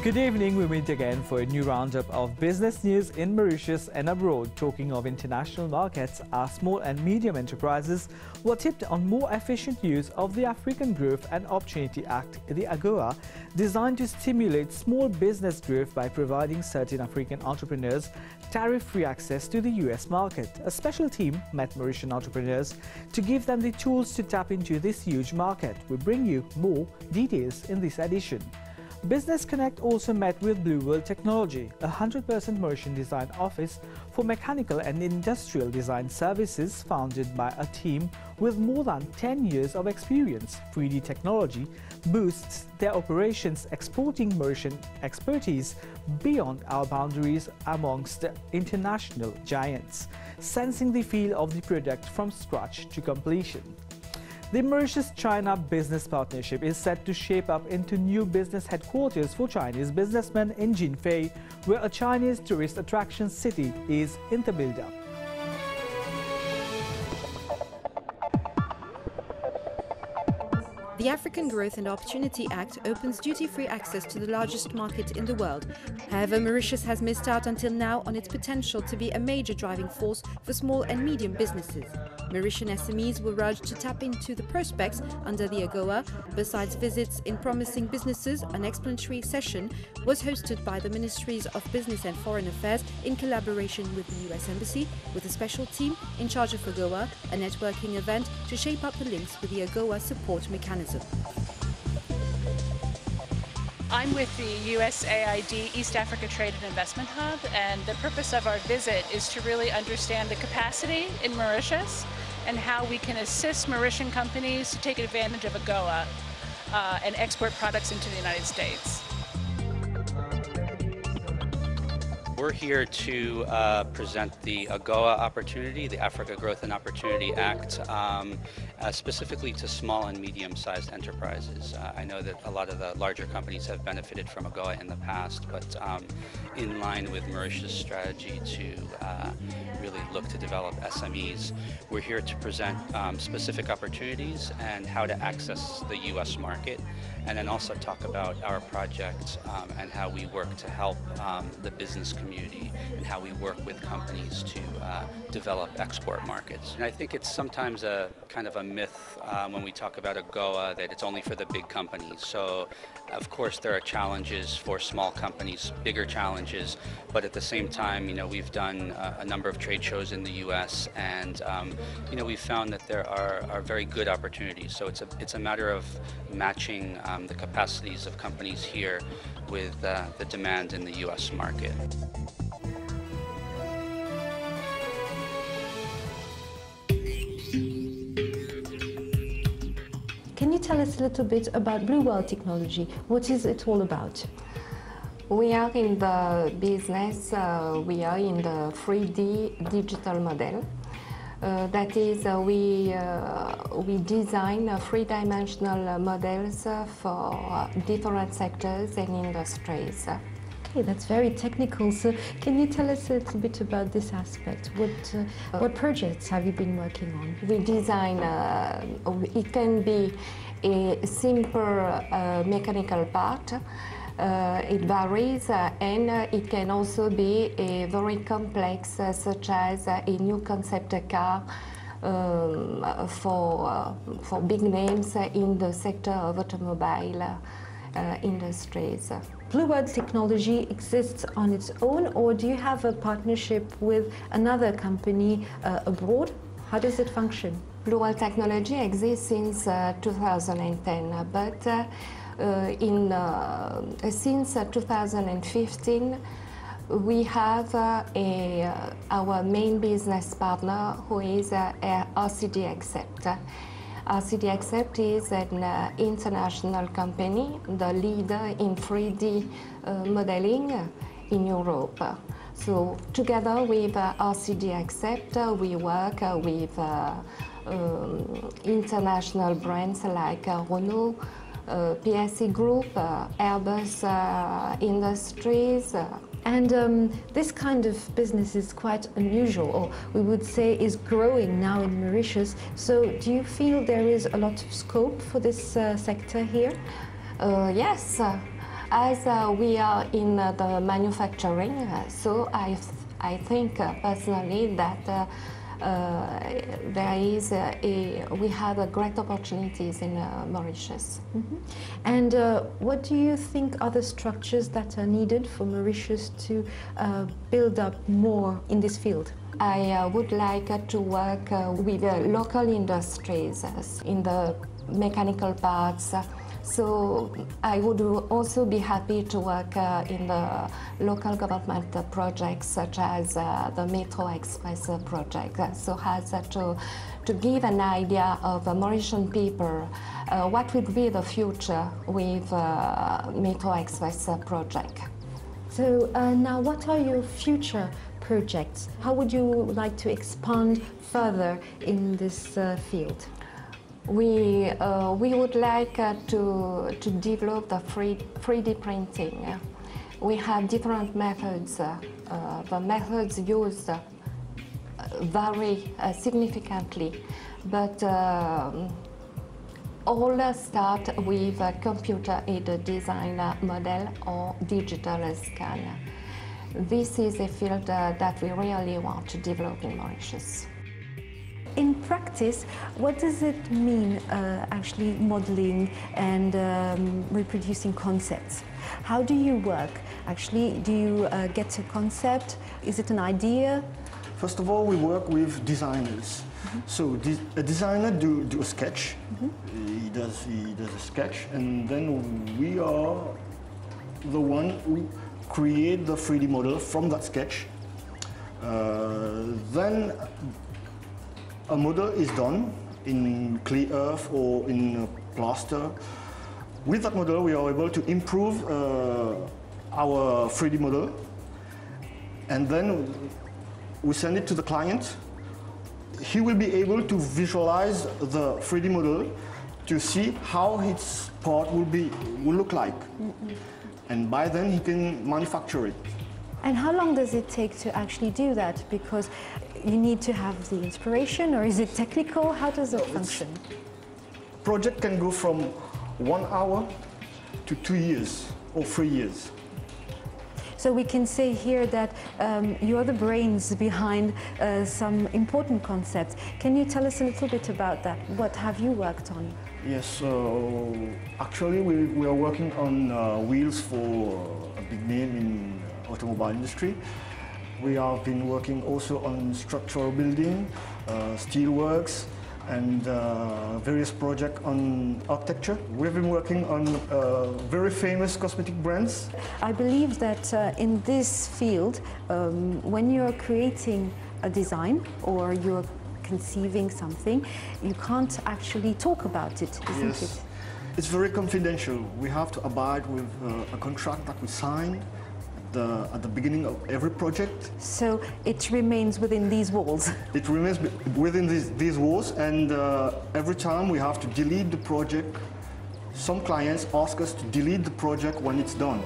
Good evening. We meet again for a new roundup of business news in Mauritius and abroad. Talking of international markets, our small and medium enterprises were tipped on more efficient use of the African Growth and Opportunity Act, the AGOA, designed to stimulate small business growth by providing certain African entrepreneurs tariff-free access to the US market. A special team met Mauritian entrepreneurs to give them the tools to tap into this huge market. We bring you more details in this edition. Business Connect also met with Blue World Technology, a 100% Mauritian design office for mechanical and industrial design services founded by a team with more than 10 years of experience. 3D technology boosts their operations, exporting Mauritian expertise beyond our boundaries amongst international giants, sensing the feel of the product from scratch to completion. The Mauritius-China business partnership is set to shape up into new business headquarters for Chinese businessmen in Jinfei, where a Chinese tourist attraction city is in the build-up. The African Growth and Opportunity Act opens duty-free access to the largest market in the world. However, Mauritius has missed out until now on its potential to be a major driving force for small and medium businesses. Mauritian SMEs were urged to tap into the prospects under the AGOA. Besides visits in promising businesses, an explanatory session was hosted by the Ministries of Business and Foreign Affairs in collaboration with the US Embassy, with a special team in charge of AGOA, a networking event to shape up the links with the AGOA support mechanism. I'm with the USAID East Africa Trade and Investment Hub, and the purpose of our visit is to really understand the capacity in Mauritius and how we can assist Mauritian companies to take advantage of AGOA and export products into the United States. We're here to present the AGOA opportunity, the Africa Growth and Opportunity Act, specifically to small and medium-sized enterprises. I know that a lot of the larger companies have benefited from AGOA in the past, but in line with Mauritius' strategy to really look to develop SMEs, we're here to present specific opportunities and how to access the US market, and then also talk about our project and how we work to help the business community and how we work with companies to develop export markets. And I think it's sometimes a kind of a myth when we talk about AGOA that it's only for the big companies. So of course there are challenges for small companies, bigger challenges, but at the same time, you know, we've done a number of trade shows in the US, and you know, we've found that there are very good opportunities. So it's a matter of matching the capacities of companies here with the demand in the US market. Can you tell us a little bit about Blue World Technology? What is it all about? We are in the business, we are in the 3D digital model. That is, we design three-dimensional models for different sectors and industries. Okay, that's very technical. So can you tell us a little bit about this aspect? What projects have you been working on? We design, it can be a simple mechanical part. It varies, and it can also be a very complex, such as a new concept car for big names in the sector of automobile industries. Blue World Technology exists on its own, or do you have a partnership with another company abroad? How does it function? Blue World Technology exists since 2010, but since 2015, we have our main business partner, who is RCD Accept. RCD Accept is an international company, the leader in 3D modeling in Europe. So together with RCD Accept, we work with international brands like Renault, PSC Group, Airbus Industries. And this kind of business is quite unusual, or we would say is growing now in Mauritius. So do you feel there is a lot of scope for this sector here? Yes. As we are in the manufacturing, so I think personally that we have great opportunities in Mauritius. Mm-hmm. And what do you think are the structures that are needed for Mauritius to build up more in this field? I would like to work with local industries in the mechanical parts. So I would also be happy to work in the local government projects such as the Metro Express project, so as to give an idea of the Mauritian people what would be the future with Metro Express project. So now what are your future projects? How would you like to expand further in this field? We would like to develop the 3D printing. We have different methods. The methods used vary significantly, but all start with a computer-aided design model or digital scan. This is a field that we really want to develop in Mauritius. In practice, what does it mean actually modeling and reproducing concepts? How do you work? Actually, do you get a concept? Is it an idea? First of all, we work with designers. Mm-hmm. So a designer do a sketch. Mm-hmm. He does a sketch, and then we are the one who create the 3D model from that sketch. Then a model is done in clay earth or in plaster. With that model, we are able to improve our 3D model, and then we send it to the client. He will be able to visualize the 3D model to see how its part will look like. Mm-hmm. And by then he can manufacture it. And how long does it take to actually do that? Because you need to have the inspiration, or is it technical? How does it function? Project can go from 1 hour to 2 years or 3 years. So we can say here that you are the brains behind some important concepts. Can you tell us a little bit about that? What have you worked on? Yes, actually we are working on wheels for a big name in automobile industry. We have been working also on structural building, steel works, and various projects on architecture. We've been working on very famous cosmetic brands. I believe that in this field, when you're creating a design or you're conceiving something, you can't actually talk about it, isn't it? It's very confidential. We have to abide with a contract that we sign at the beginning of every project. So it remains within these walls? It remains within these walls, and every time we have to delete the project. Some clients ask us to delete the project when it's done.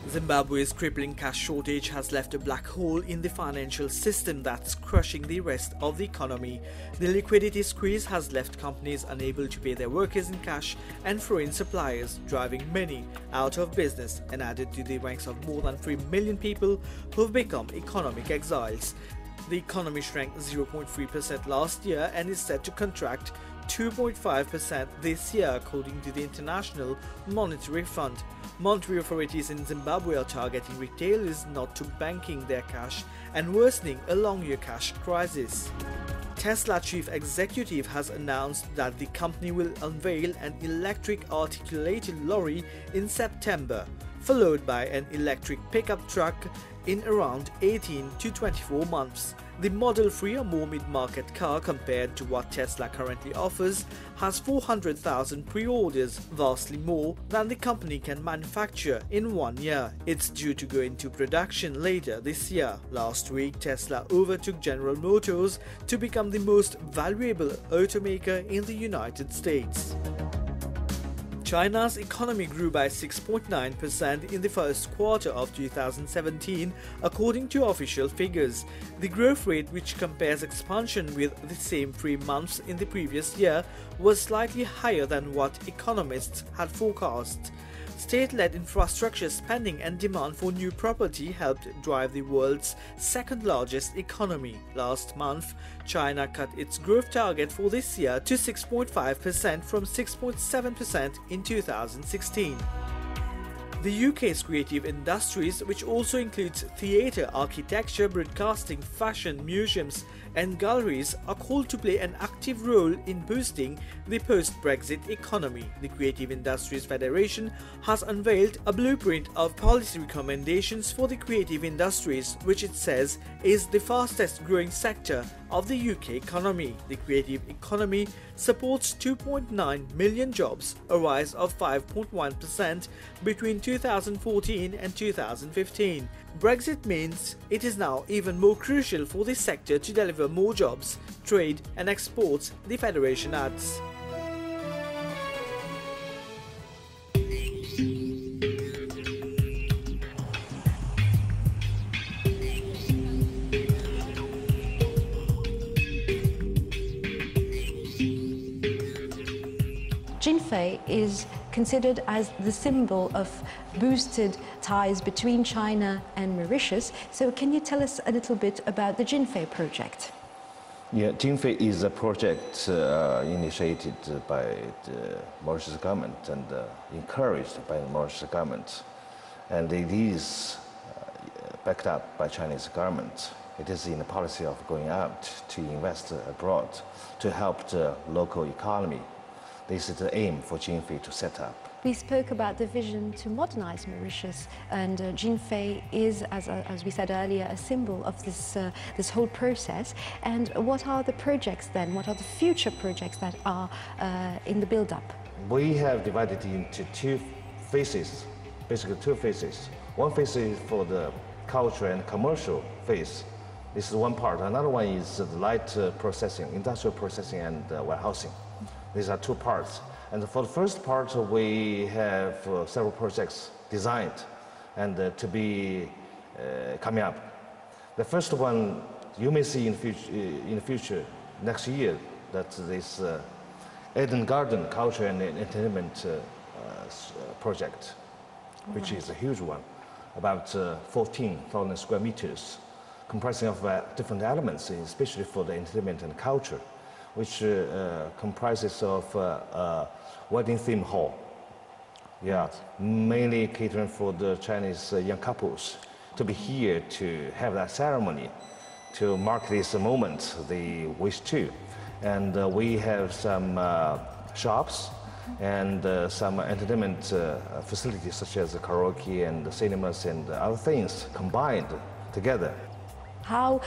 Zimbabwe's crippling cash shortage has left a black hole in the financial system that's crushing the rest of the economy. The liquidity squeeze has left companies unable to pay their workers in cash and foreign suppliers, driving many out of business and added to the ranks of more than 3 million people who've become economic exiles. The economy shrank 0.3% last year and is set to contract 2.5% this year, according to the International Monetary Fund. Monetary authorities in Zimbabwe are targeting retailers not to banking their cash and worsening a long-year cash crisis. Tesla chief executive has announced that the company will unveil an electric articulated lorry in September, followed by an electric pickup truck in around 18 to 24 months. The Model 3, a more mid-market car compared to what Tesla currently offers, has 400,000 pre-orders, vastly more than the company can manufacture in 1 year. It's due to go into production later this year. Last week, Tesla overtook General Motors to become the most valuable automaker in the United States. China's economy grew by 6.9% in the first quarter of 2017, according to official figures. The growth rate, which compares expansion with the same 3 months in the previous year, was slightly higher than what economists had forecast. State-led infrastructure spending and demand for new property helped drive the world's second-largest economy. Last month, China cut its growth target for this year to 6.5% from 6.7% in 2016. The UK's creative industries, which also includes theatre, architecture, broadcasting, fashion, museums and galleries, are called to play an active role in boosting the post-Brexit economy. The Creative Industries Federation has unveiled a blueprint of policy recommendations for the creative industries, which it says is the fastest growing sector of the UK economy. The creative economy supports 2.9 million jobs, a rise of 5.1% between 2014 and 2015. Brexit means it is now even more crucial for this sector to deliver more jobs, trade and exports, the Federation adds. Jinfei is considered as the symbol of boosted ties between China and Mauritius. So can you tell us a little bit about the Jinfei project? Yeah, Jinfei is a project initiated by the Mauritius government and encouraged by the Mauritius government. And it is backed up by Chinese government. It is in the policy of going out to invest abroad to help the local economy. This is the aim for Jinfei to set up. We spoke about the vision to modernize Mauritius, and Jinfei is, as we said earlier, a symbol of this whole process. And what are the projects then? What are the future projects that are in the build-up? We have divided into 2 phases, basically 2 phases. One phase is for the culture and commercial phase. This is one part. Another one is the light processing, industrial processing and warehousing. These are 2 parts. And for the first part, we have several projects designed and to be coming up. The first one you may see in the future, next year, that this Eden Garden Culture and Entertainment project, which is a huge one, about 14,000 square meters, comprising of different elements, especially for the entertainment and culture, which comprises of wedding theme hall. Yeah, mainly catering for the Chinese young couples to be here to have that ceremony, to mark this moment they wish to. And we have some shops and some entertainment facilities such as karaoke and cinemas and other things combined together. How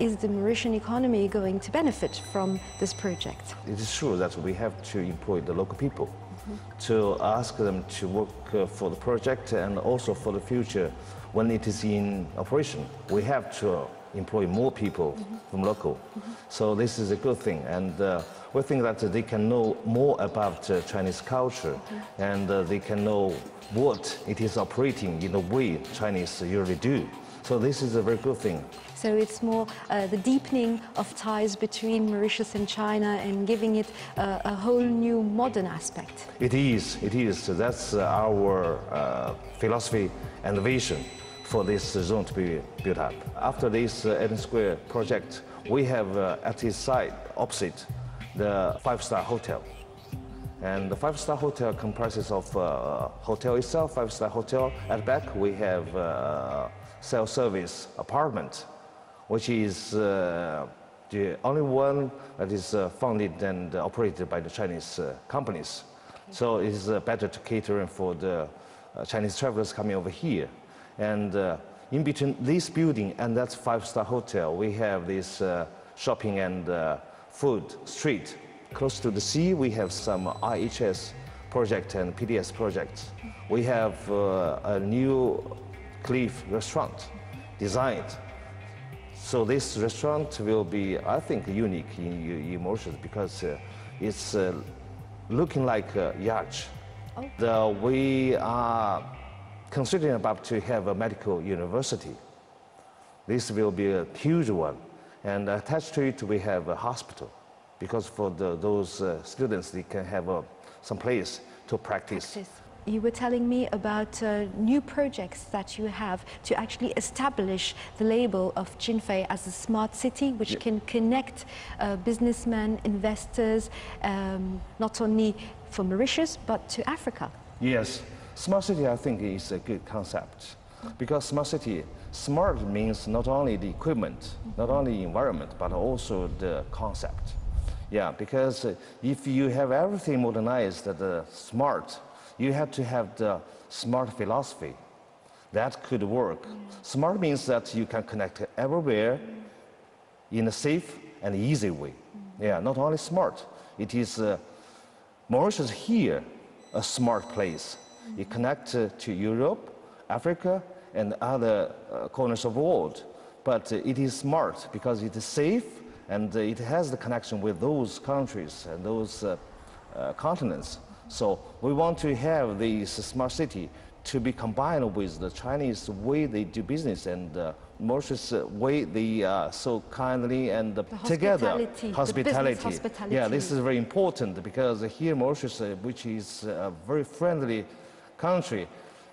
is the Mauritian economy going to benefit from this project? It is true that we have to employ the local people to ask them to work for the project and also for the future when it is in operation. We have to employ more people from local. So this is a good thing, and we think that they can know more about Chinese culture and they can know what it is operating in the way Chinese usually do. So this is a very good thing. So it's more the deepening of ties between Mauritius and China and giving it a whole new modern aspect. It is. That's our philosophy and vision for this zone to be built up. After this Eden Square project, we have at its side, opposite, the 5-star hotel. And the 5-star hotel comprises of hotel itself, 5-star hotel. At the back, we have self-service apartment, which is the only one that is funded and operated by the Chinese companies. So it is better to cater for the Chinese travelers coming over here. And in between this building and that 5-star hotel, we have this shopping and food street. Close to the sea, we have some IHS project and PDS projects. We have a new cliff restaurant designed. So this restaurant will be, I think, unique in Mauritius because it's looking like a yacht We are considering about to have a medical university. This will be a huge one. And attached to it, we have a hospital. Because for those students, they can have some place to practice. You were telling me about new projects that you have to actually establish the label of Jinfei as a smart city, which can connect businessmen, investors, not only for Mauritius, but to Africa. Yes, smart city, I think, is a good concept. Because smart city, smart means not only the equipment, not only the environment, but also the concept. Yeah, because if you have everything modernized, smart, you have to have the smart philosophy. That could work. Smart means that you can connect everywhere in a safe and easy way. Yeah, not only smart. It is Mauritius here, a smart place. It connects to Europe, Africa, and other corners of the world. But it is smart because it is safe and it has the connection with those countries and those continents. So we want to have this smart city to be combined with the Chinese way they do business and Mauritius way they so kindly and together. Hospitality. Yeah, this is very important because here Mauritius, which is a very friendly country,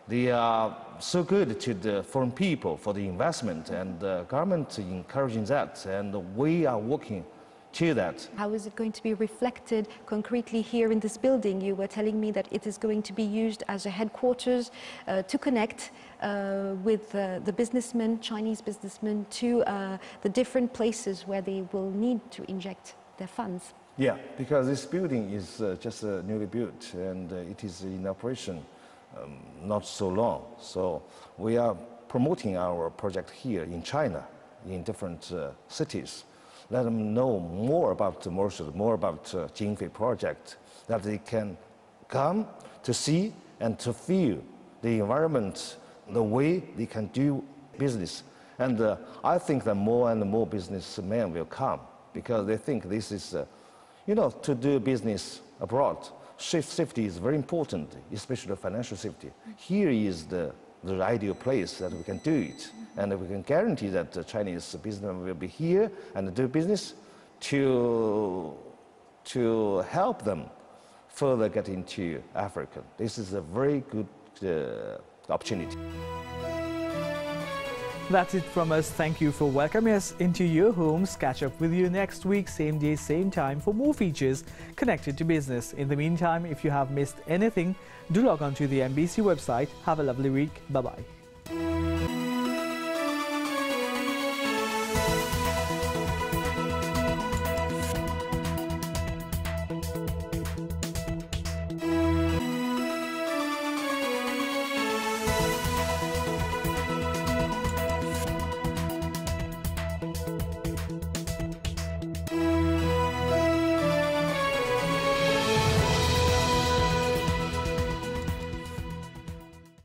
they are so good to the foreign people for the investment, and the government encouraging that, and we are working to that. How is it going to be reflected concretely here in this building? You were telling me that it is going to be used as a headquarters to connect with the businessmen, Chinese businessmen, to the different places where they will need to inject their funds. Yeah, because this building is just newly built and it is in operation not so long. So we are promoting our project here in China, in different cities. Let them know more about Mauritius, more about Jinfei project, that they can come to see and to feel the environment, the way they can do business. And I think that more and more businessmen will come because they think this is, to do business abroad. Safety is very important, especially financial safety. Here is the ideal place that we can do it. And we can guarantee that the Chinese businessmen will be here and do business to help them further get into Africa. This is a very good opportunity. That's it from us. Thank you for welcoming us into your homes. Catch up with you next week, same day, same time, for more features connected to business. In the meantime, if you have missed anything, do log on to the MBC website. Have a lovely week. Bye-bye.